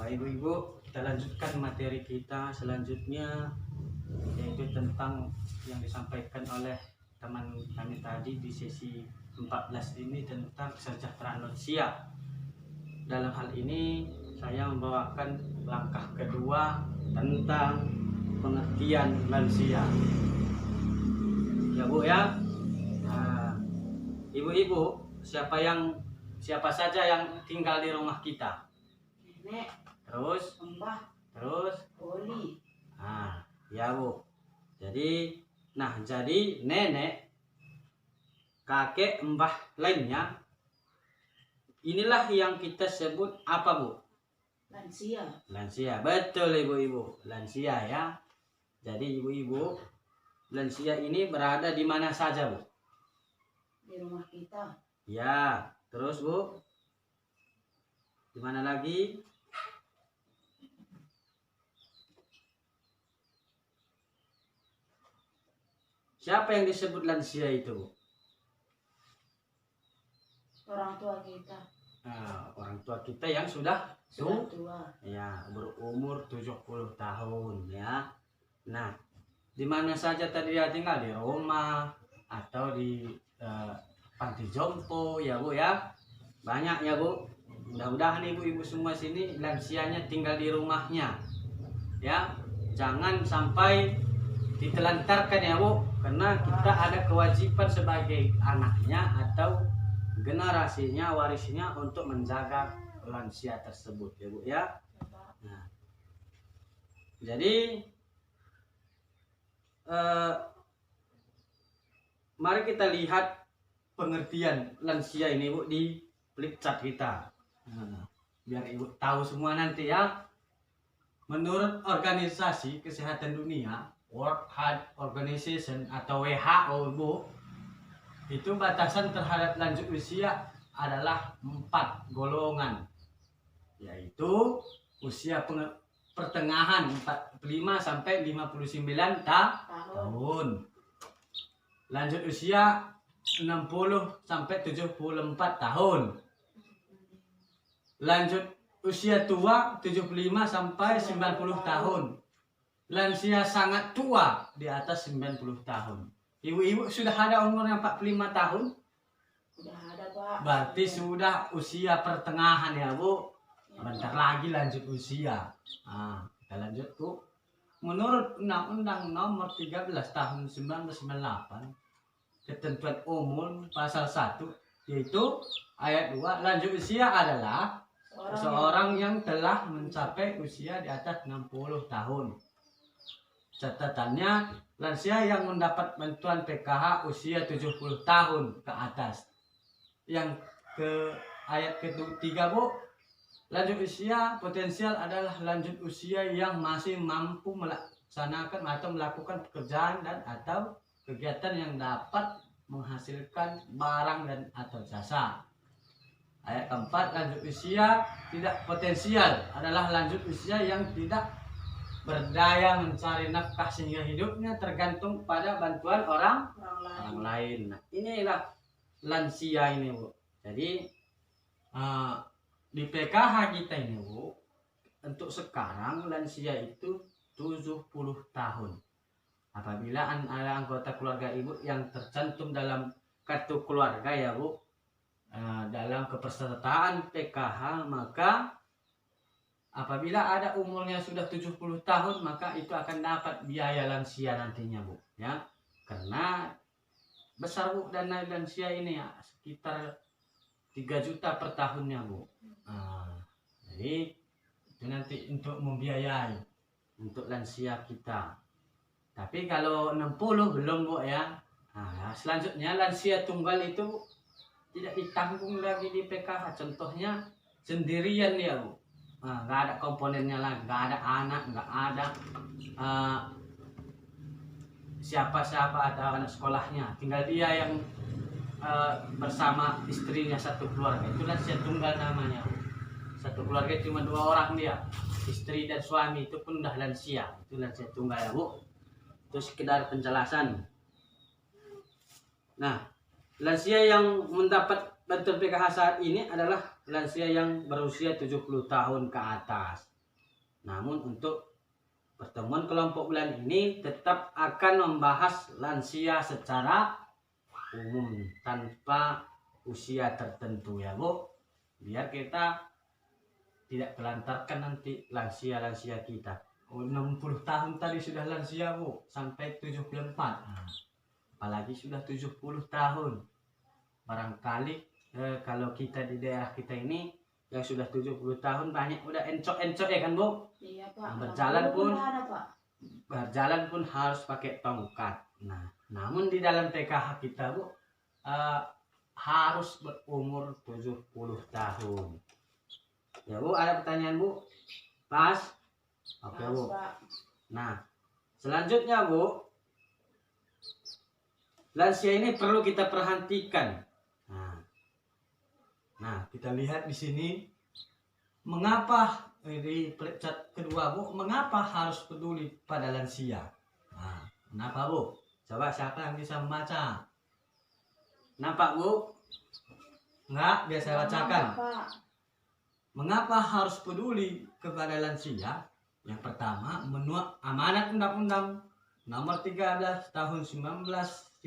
Bapak Ibu-Ibu, kita lanjutkan materi kita selanjutnya, yaitu tentang yang disampaikan oleh teman kami tadi di sesi 14 ini tentang kesejahteraan manusia. Dalam hal ini saya membawakan langkah kedua tentang pengertian lansia. Ya Bu ya. Nah, Ibu-ibu, siapa saja yang tinggal di rumah kita? Nenek, Terus, Mbah, Oli. Oli. Ya Bu. Jadi nenek, kakek, mbah lainnya, inilah yang kita sebut apa Bu? Lansia. Lansia. Betul Ibu-ibu, lansia ya. Jadi Ibu-ibu, lansia ini berada di mana saja Bu? Di rumah kita. Ya, terus Bu? Di mana lagi? Siapa yang disebut lansia itu? Orang tua kita. Nah, orang tua kita yang sudah tua. Ya, berumur 70 tahun ya. Nah, di mana saja tadi dia tinggal, di rumah atau di panti jompo ya Bu ya. Banyak ya Bu. Mudah-mudahan ibu-ibu semua sini lansianya tinggal di rumahnya. Ya, jangan sampai ditelantarkan ya Bu, karena kita ada kewajiban sebagai anaknya atau generasinya, warisnya untuk menjaga lansia tersebut ya Bu ya. Nah, jadi mari kita lihat pengertian lansia ini Bu di flipchart kita. Biar Ibu tahu semua nanti ya. Menurut Organisasi Kesehatan Dunia, World Health Organization atau WHO Bu, itu batasan terhadap lanjut usia adalah 4 golongan, yaitu usia pertengahan 45 sampai 59 tahun, lanjut usia 60 sampai 74 tahun, lanjut usia tua 75 sampai 90 tahun, lansia sangat tua di atas 90 tahun. Ibu-ibu sudah ada umurnya 45 tahun? Sudah ada Pak. Berarti sudah usia pertengahan ya Bu. Bentar lagi lanjut usia. Kita lanjut Bu. Menurut Undang-Undang Nomor 13 Tahun 1998, ketentuan umum pasal 1, yaitu ayat 2, lanjut usia adalah seorang yang telah mencapai usia di atas 60 tahun. Catatannya, lansia yang mendapat bantuan PKH usia 70 tahun ke atas. Yang ke ayat ketiga Bu, lanjut usia potensial adalah lanjut usia yang masih mampu melaksanakan atau melakukan pekerjaan dan atau kegiatan yang dapat menghasilkan barang dan atau jasa. Ayat keempat, lanjut usia tidak potensial adalah lanjut usia yang tidak berdaya mencari nafkah sehingga hidupnya tergantung pada bantuan orang lain. Nah, inilah lansia ini Bu. Jadi di PKH kita ini Bu, untuk sekarang lansia itu 70 tahun. Apabila ada anggota keluarga Ibu yang tercantum dalam kartu keluarga ya Bu, dalam kepesertaan PKH, maka apabila ada umurnya sudah 70 tahun, maka itu akan dapat biaya lansia nantinya Bu ya. Karena besar Bu dana lansia ini ya, sekitar 3 juta per tahunnya Bu. Jadi itu nanti untuk membiayai untuk lansia kita. Tapi kalau 60 belum Bu ya. Selanjutnya lansia tunggal itu tidak ditanggung lagi di PKH. Contohnya sendirian ya Bu. Nggak ada komponennya lagi, nggak ada anak, nggak ada siapa-siapa atau anak sekolahnya, tinggal dia yang bersama istrinya satu keluarga. Itu lansia tunggal namanya. Satu keluarga cuma 2 orang dia, istri dan suami, itu pun udah lansia. Itu lansia tunggal ya Bu. Itu sekedar penjelasan. Nah, lansia yang mendapat bantuan PKH saat ini adalah lansia yang berusia 70 tahun ke atas. Namun untuk pertemuan kelompok bulan ini tetap akan membahas lansia secara umum tanpa usia tertentu ya Bu, biar kita tidak telantarkan nanti lansia-lansia kita. 60 tahun tadi sudah lansia Bu, sampai 74. Nah, apalagi sudah 70 tahun. Barangkali kalau kita di daerah kita ini yang sudah 70 tahun banyak udah encok-encok ya kan Bu? Iya Pak. Nah, berjalan pun harus pakai tongkat. Nah, namun di dalam PKH kita Bu harus berumur 70 tahun. Ya Bu, ada pertanyaan Bu? Pas? Oke Bu. Nah, selanjutnya Bu, lansia ini perlu kita perhatikan. Nah, kita lihat di sini mengapa di cat kedua Bu, mengapa harus peduli pada lansia? Nah, kenapa Bu? Coba siapa yang bisa membaca? Nampak Bu? Enggak, biar saya bacakan. Mengapa harus peduli kepada lansia? Yang pertama, menurut amanat Undang-Undang Nomor 13 Tahun 1998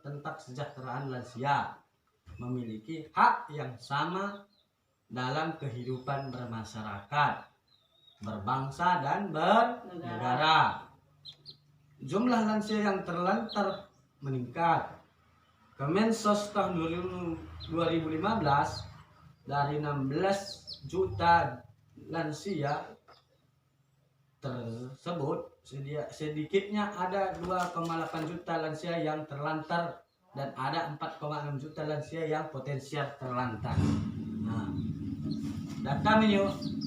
tentang kesejahteraan lansia, memiliki hak yang sama dalam kehidupan bermasyarakat, berbangsa dan bernegara. Jumlah lansia yang terlantar meningkat. Kemensos tahun 2015 dari 16 juta lansia tersebut sedikitnya ada 2,8 juta lansia yang terlantar dan ada 4,6 juta lansia yang potensial terlantar. Nah, data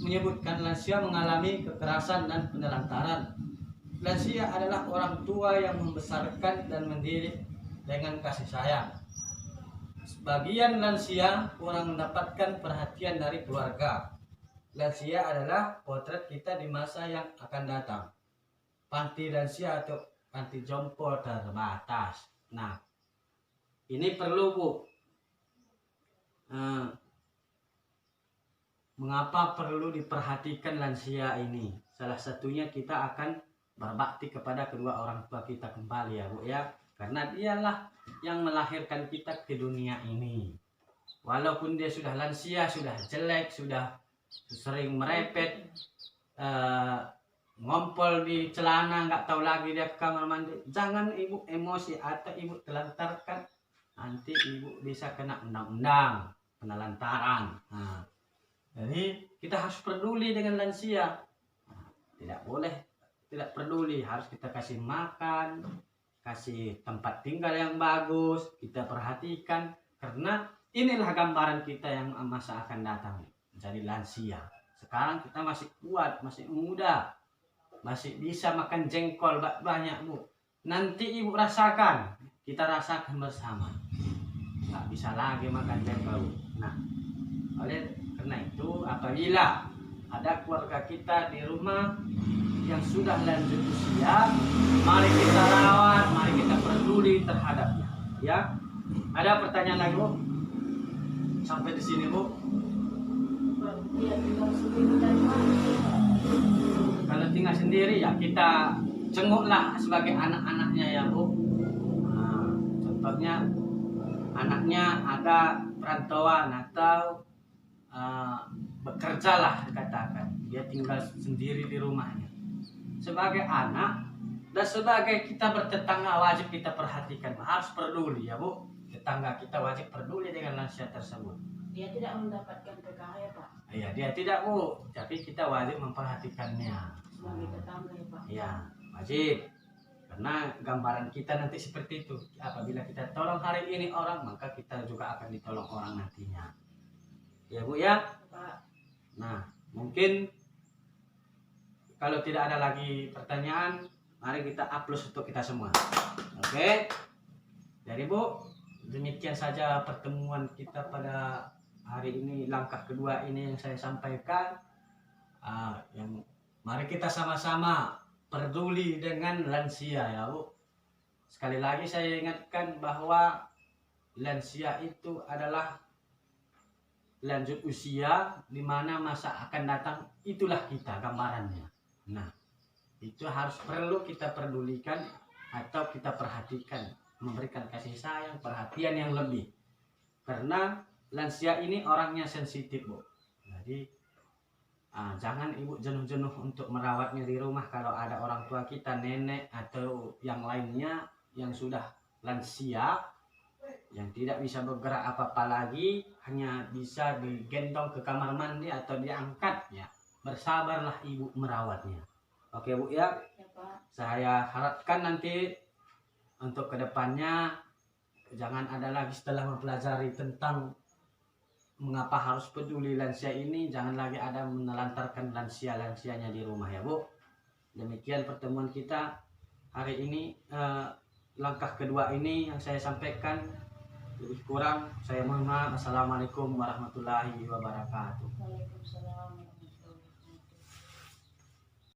menyebutkan lansia mengalami kekerasan dan penelantaran. Lansia adalah orang tua yang membesarkan dan mendidik dengan kasih sayang. Sebagian lansia kurang mendapatkan perhatian dari keluarga. Lansia adalah potret kita di masa yang akan datang. Panti lansia atau panti jompo terbatas. Nah, ini perlu Bu. Mengapa perlu diperhatikan lansia ini? Salah satunya kita akan berbakti kepada kedua orang tua kita kembali ya Bu ya. Karena dialah yang melahirkan kita ke dunia ini. Walaupun dia sudah lansia, sudah jelek, sudah sering merepet, ngompol di celana, nggak tahu lagi dia ke kamar mandi. Jangan Ibu emosi atau Ibu telantarkan. Nanti Ibu bisa kena undang-undang penelantaran. Nah, jadi kita harus peduli dengan lansia. Nah, tidak boleh tidak peduli, harus kita kasih makan, kasih tempat tinggal yang bagus, kita perhatikan, karena inilah gambaran kita yang masa akan datang menjadi lansia. Sekarang kita masih kuat, masih muda, masih bisa makan jengkol banyak Bu. Nanti Ibu rasakan, kita rasakan bersama. Nggak bisa lagi makan jengkol. Nah, oleh karena itu apabila ada keluarga kita di rumah yang sudah lanjut usia, mari kita rawat, mari kita peduli terhadapnya. Ya, ada pertanyaan lagi Bu? Sampai di sini Bu? Kalau tinggal sendiri ya kita cenguklah sebagai anak-anaknya ya Bu. Nah, contohnya anaknya ada perantauan atau bekerja lah dikatakan, dia tinggal sendiri di rumahnya. Sebagai anak dan sebagai kita bertetangga wajib kita perhatikan, harus peduli ya Bu. Tetangga kita wajib peduli dengan lansia tersebut. Dia tidak mendapatkan PKH ya Pak? Iya, dia tidak Bu, tapi kita wajib memperhatikannya. Sebagai tetangga ya Pak? Iya, wajib. Karena gambaran kita nanti seperti itu. Apabila kita tolong hari ini orang, maka kita juga akan ditolong orang nantinya. Ya Bu ya. Pak. Nah, mungkin kalau tidak ada lagi pertanyaan, mari kita upload untuk kita semua. Oke. Jadi Bu, demikian saja pertemuan kita pada hari ini, langkah kedua ini yang saya sampaikan. Mari kita sama-sama peduli dengan lansia ya Bu. Sekali lagi saya ingatkan bahwa lansia itu adalah lanjut usia, di mana masa akan datang, itulah kita gambarannya. Nah, itu harus perlu kita pedulikan atau kita perhatikan, memberikan kasih sayang, perhatian yang lebih. Karena lansia ini orangnya sensitif, Bu. Jadi jangan ibu jenuh-jenuh untuk merawatnya di rumah kalau ada orang tua kita, nenek atau yang lainnya yang sudah lansia, yang tidak bisa bergerak apa-apa lagi, hanya bisa digendong ke kamar mandi atau diangkat, ya bersabarlah ibu merawatnya. Oke Bu ya, Ya Pak. saya harapkan nanti untuk kedepannya jangan ada lagi setelah mempelajari tentang mengapa harus peduli lansia ini, jangan lagi ada menelantarkan lansia-lansianya di rumah ya Bu. Demikian pertemuan kita hari ini, langkah kedua ini yang saya sampaikan. Lebih kurang saya mohon maaf. Assalamualaikum warahmatullahi wabarakatuh. Waalaikumsalam.